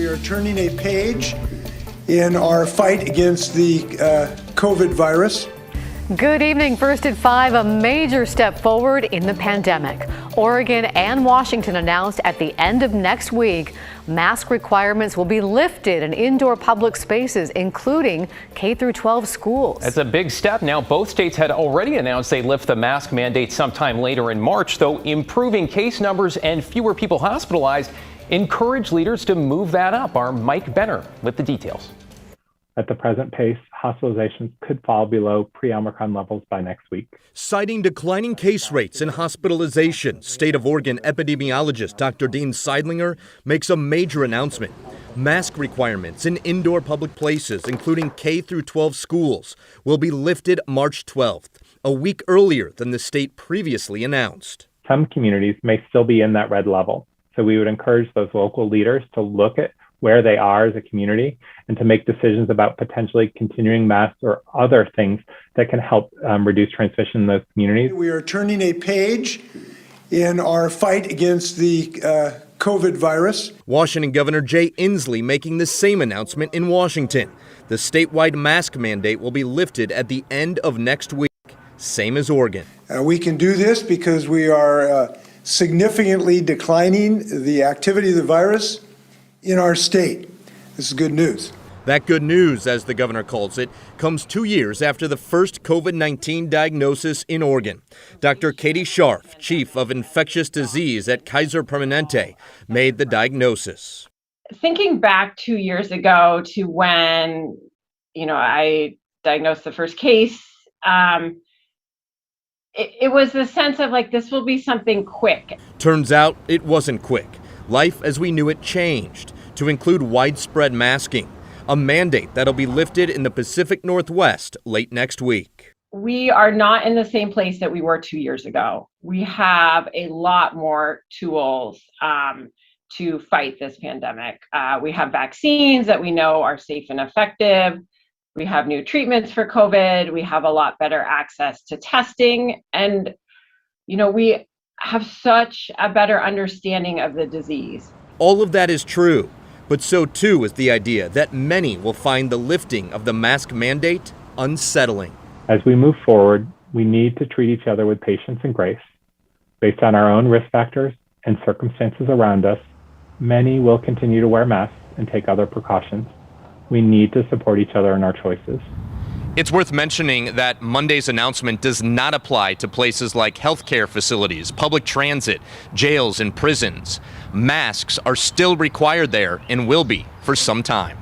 We are turning a page in our fight against the COVID virus. Good evening. First at 5, a major step forward in the pandemic. Oregon and Washington announced at the end of next week, mask requirements will be lifted in indoor public spaces, including K-12 schools. It's a big step. Now, both states had already announced they lift the mask mandate sometime later in March, though improving case numbers and fewer people hospitalized encourage leaders to move that up. Our Mike Benner with the details. At the present pace, hospitalizations could fall below pre-Omicron levels by next week. Citing declining case rates and hospitalization, State of Oregon epidemiologist Dr. Dean Seidlinger makes a major announcement. Mask requirements in indoor public places, including K-12 schools, will be lifted March 12th, a week earlier than the state previously announced. Some communities may still be in that red level, so we would encourage those local leaders to look at where they are as a community and to make decisions about potentially continuing masks or other things that can help reduce transmission in those communities. We are turning a page in our fight against the COVID virus. Washington Governor Jay Inslee making the same announcement in Washington. The statewide mask mandate will be lifted at the end of next week, same as Oregon. We can do this because we are significantly declining the activity of the virus in our state. This is good news. That good news, as the governor calls it, comes 2 years after the first COVID-19 diagnosis in Oregon. Dr. Katie Scharf, chief of infectious disease at Kaiser Permanente, made the diagnosis. Thinking back 2 years ago to when, I diagnosed the first case, it was the sense of like, this will be something quick. Turns out it wasn't quick. Life as we knew it changed to include widespread masking, a mandate that'll be lifted in the Pacific Northwest late next week. We are not in the same place that we were 2 years ago. We have a lot more tools to fight this pandemic. We have vaccines that we know are safe and effective. We have new treatments for COVID. We have a lot better access to testing. And, we have such a better understanding of the disease. All of that is true, but so too is the idea that many will find the lifting of the mask mandate unsettling. As we move forward, we need to treat each other with patience and grace. Based on our own risk factors and circumstances around us, many will continue to wear masks and take other precautions. We need to support each other in our choices. It's worth mentioning that Monday's announcement does not apply to places like healthcare facilities, public transit, jails, and prisons. Masks are still required there and will be for some time.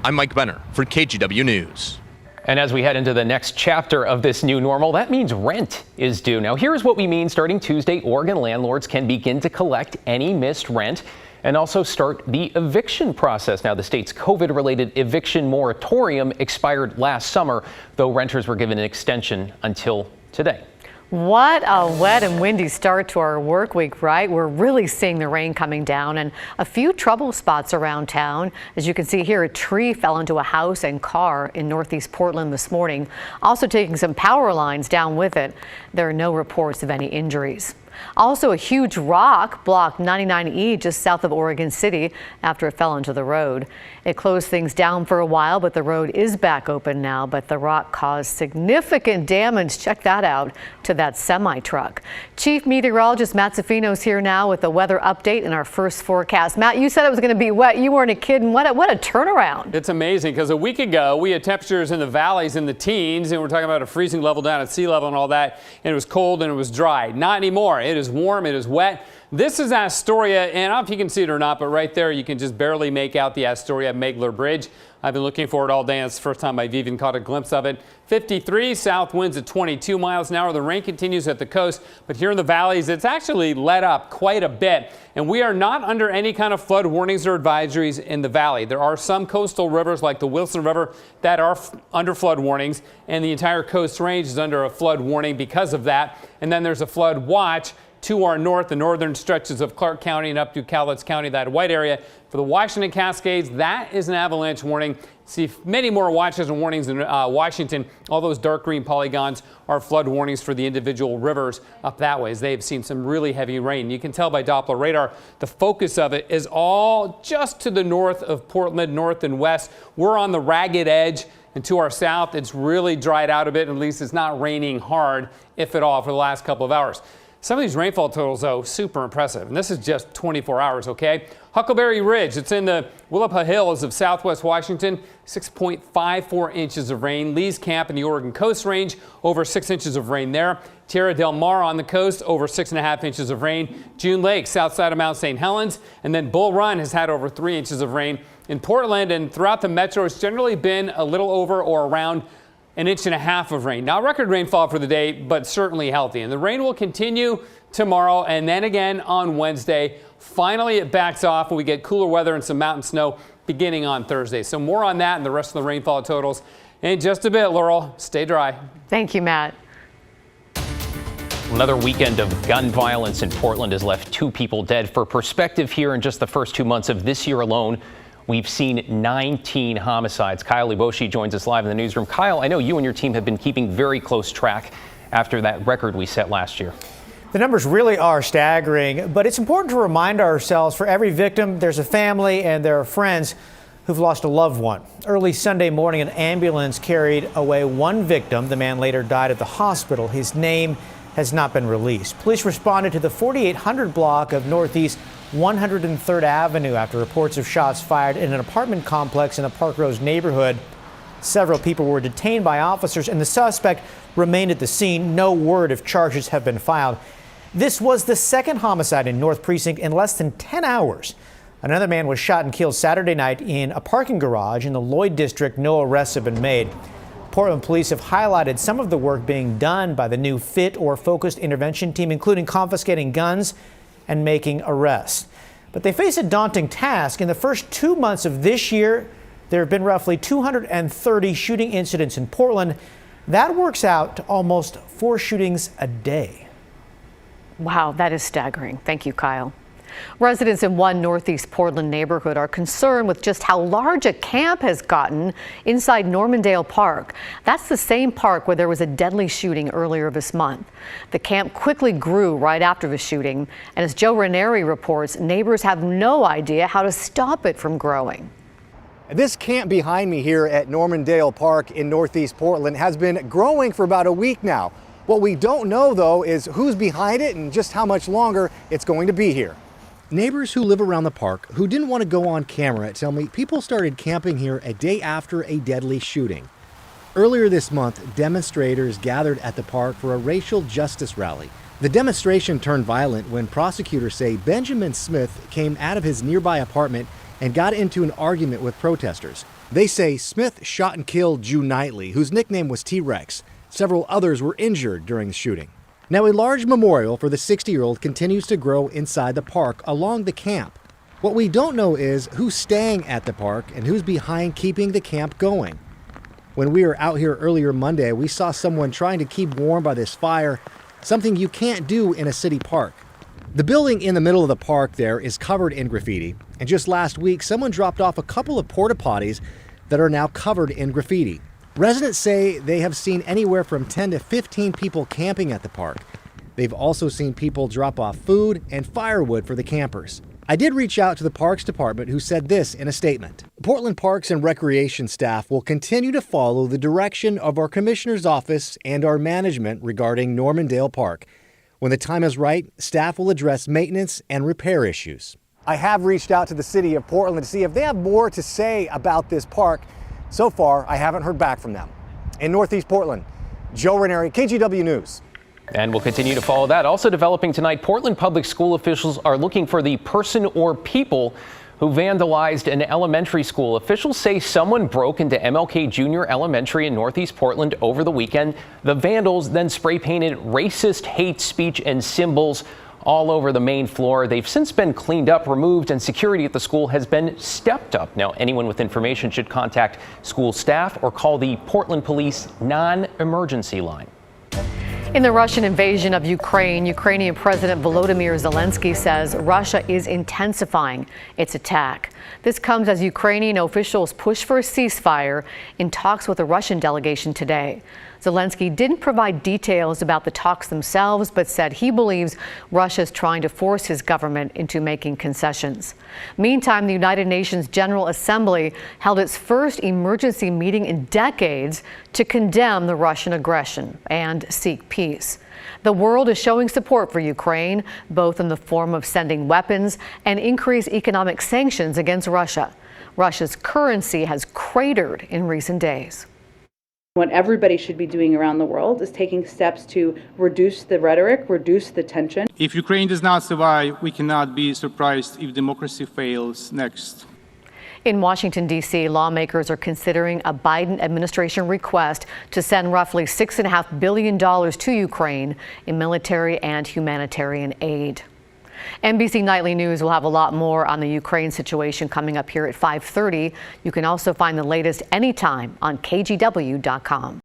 I'm Mike Benner for KGW News. And as we head into the next chapter of this new normal, that means rent is due. Now, here's what we mean. Starting Tuesday, Oregon landlords can begin to collect any missed rent and also start the eviction process. Now, the state's COVID-related eviction moratorium expired last summer, though renters were given an extension until today. What a wet and windy start to our work week, right? We're really seeing the rain coming down and a few trouble spots around town. As you can see here, a tree fell into a house and car in northeast Portland this morning, also taking some power lines down with it. There are no reports of any injuries. Also, a huge rock blocked 99E just south of Oregon City after it fell into the road. It closed things down for a while, but the road is back open now. But the rock caused significant damage, check that out, to that semi-truck. Chief Meteorologist Matt Zaffino is here now with a weather update in our first forecast. Matt, you said it was going to be wet. You weren't kidding. What a turnaround. It's amazing because a week ago we had temperatures in the valleys in the teens, and we're talking about a freezing level down at sea level and all that, and it was cold and it was dry. Not anymore. It is warm, it is wet. This is Astoria, and I don't know if you can see it or not, but right there you can just barely make out the Astoria-Megler Bridge. I've been looking for it all day, and it's the first time I've even caught a glimpse of it. 53 south winds at 22 miles an hour. The rain continues at the coast, but here in the valleys, it's actually let up quite a bit. And we are not under any kind of flood warnings or advisories in the valley. There are some coastal rivers like the Wilson River that are under flood warnings, and the entire Coast Range is under a flood warning because of that. And then there's a flood watch to our north, the northern stretches of Clark County and up to Cowlitz County, that white area. For the Washington Cascades, that is an avalanche warning. See many more watches and warnings in Washington. All those dark green polygons are flood warnings for the individual rivers up that way, as they've seen some really heavy rain. You can tell by Doppler radar, the focus of it is all just to the north of Portland, north and west. We're on the ragged edge, and to our south, it's really dried out a bit. At least it's not raining hard, if at all, for the last couple of hours. Some of these rainfall totals, though, super impressive. And this is just 24 hours, okay? Huckleberry Ridge, it's in the Willapa Hills of southwest Washington, 6.54 inches of rain. Lee's Camp in the Oregon Coast Range, over 6 inches of rain there. Tierra del Mar on the coast, over 6.5 inches of rain. June Lake, south side of Mount St. Helens. And then Bull Run has had over 3 inches of rain. In Portland and throughout the metro, it's generally been a little over or around 1.5 inches of rain. Not record rainfall for the day, but certainly healthy. And the rain will continue tomorrow and then again on Wednesday. Finally, it backs off and we get cooler weather and some mountain snow beginning on Thursday. So more on that and the rest of the rainfall totals in just a bit. Laurel, stay dry. Thank you, Matt. Another weekend of gun violence in Portland has left 2 people dead. For perspective here, in just the first 2 months of this year alone, we've seen 19 homicides. Kyle Liboshi joins us live in the newsroom. Kyle, I know you and your team have been keeping very close track after that record we set last year. The numbers really are staggering, but it's important to remind ourselves for every victim, there's a family and there are friends who've lost a loved one. Early Sunday morning, an ambulance carried away one victim. The man later died at the hospital. His name has not been released. Police responded to the 4800 block of Northeast 103rd Avenue after reports of shots fired in an apartment complex in the Park Rose neighborhood. Several people were detained by officers and the suspect remained at the scene. No word if charges have been filed. This was the second homicide in North Precinct in less than 10 hours. Another man was shot and killed Saturday night in a parking garage in the Lloyd district. No arrests have been made. Portland police have highlighted some of the work being done by the new FIT or Focused Intervention Team, including confiscating guns and making arrests. But they face a daunting task. In the first 2 months of this year, there have been roughly 230 shooting incidents in Portland. That works out to almost 4 shootings a day. Wow, that is staggering. Thank you, Kyle. Residents in one Northeast Portland neighborhood are concerned with just how large a camp has gotten inside Normandale Park. That's the same park where there was a deadly shooting earlier this month. The camp quickly grew right after the shooting, and as Joe Ranieri reports, neighbors have no idea how to stop it from growing. This camp behind me here at Normandale Park in Northeast Portland has been growing for about a week now. What we don't know, though, is who's behind it and just how much longer it's going to be here. Neighbors who live around the park who didn't want to go on camera tell me people started camping here a day after a deadly shooting. Earlier this month, demonstrators gathered at the park for a racial justice rally. The demonstration turned violent when prosecutors say Benjamin Smith came out of his nearby apartment and got into an argument with protesters. They say Smith shot and killed Jew Knightley, whose nickname was T-Rex. Several others were injured during the shooting. Now, a large memorial for the 60-year-old continues to grow inside the park along the camp. What we don't know is who's staying at the park and who's behind keeping the camp going. When we were out here earlier Monday, we saw someone trying to keep warm by this fire, something you can't do in a city park. The building in the middle of the park there is covered in graffiti, and just last week, someone dropped off a couple of porta potties that are now covered in graffiti. Residents say they have seen anywhere from 10 to 15 people camping at the park. They've also seen people drop off food and firewood for the campers. I did reach out to the Parks Department, who said this in a statement. Portland Parks and Recreation staff will continue to follow the direction of our Commissioner's office and our management regarding Normandale Park. When the time is right, staff will address maintenance and repair issues. I have reached out to the city of Portland to see if they have more to say about this park. So far, I haven't heard back from them. In Northeast Portland, Joe Ranieri, KGW News. And we'll continue to follow that. Also developing tonight, Portland public school officials are looking for the person or people who vandalized an elementary school. Officials say someone broke into MLK Junior Elementary in Northeast Portland over the weekend. The vandals then spray painted racist hate speech and symbols all over the main floor. They've since been cleaned up, removed, and security at the school has been stepped up. Now, anyone with information should contact school staff or call the Portland Police non-emergency line. In the Russian invasion of Ukraine, Ukrainian President Volodymyr Zelensky says Russia is intensifying its attack. This comes as Ukrainian officials push for a ceasefire in talks with a Russian delegation today. Zelensky didn't provide details about the talks themselves, but said he believes Russia is trying to force his government into making concessions. Meantime, the United Nations General Assembly held its first emergency meeting in decades to condemn the Russian aggression and seek peace. The world is showing support for Ukraine, both in the form of sending weapons and increased economic sanctions against Russia. Russia's currency has cratered in recent days. What everybody should be doing around the world is taking steps to reduce the rhetoric, reduce the tension. If Ukraine does not survive, we cannot be surprised if democracy fails next. In Washington, D.C., lawmakers are considering a Biden administration request to send roughly $6.5 billion to Ukraine in military and humanitarian aid. NBC Nightly News will have a lot more on the Ukraine situation coming up here at 5:30. You can also find the latest anytime on KGW.com.